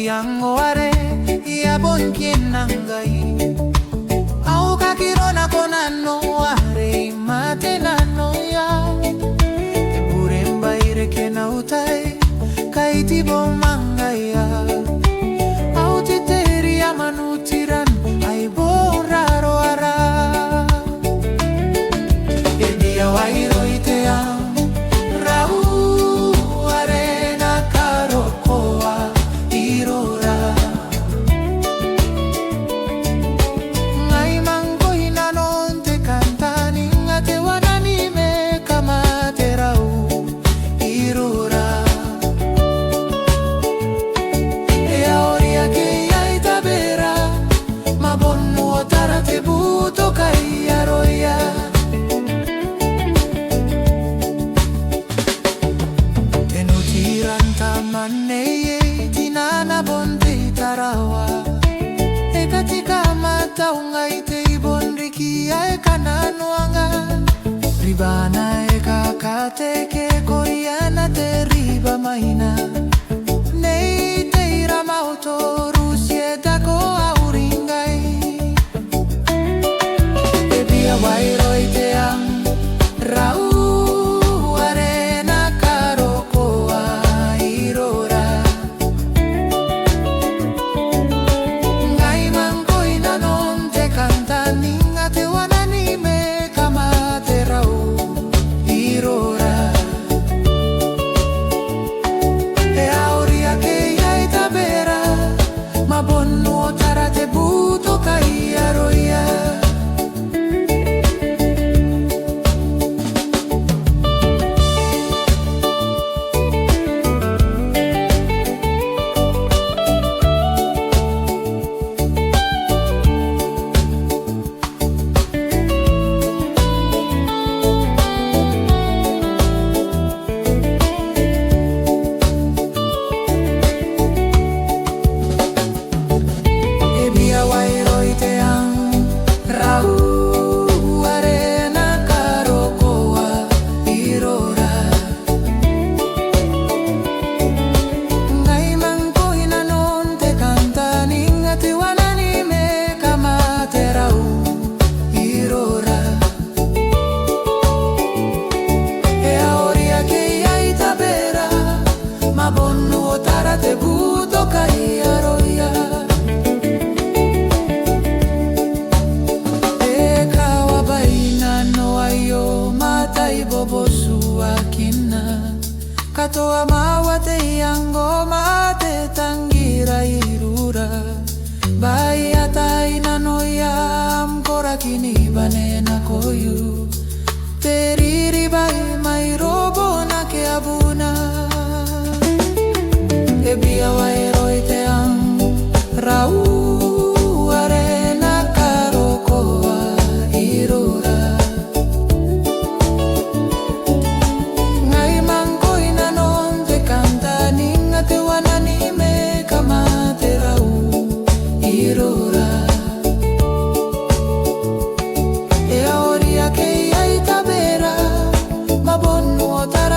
Yango are ya bon kienangai au kakirona konano are matenano ya uremba irekena utai kaiti bomangaya au titeri ya manutiran ai boraro ara edia wairo itea rau arena karokoa Maneye tinana bonde tarawa katika mataunga ite ibondriki ya kananwanga ribana kakateke koriana te riba maina neite irama otorusie dako auringai ebia wairo iteam rau katoa mawate yango mate tangira irura bai ataina noya mkora kini banena koyu teriri bai mai robo na ke abuna ebia wairo iteam rau Mabonu otara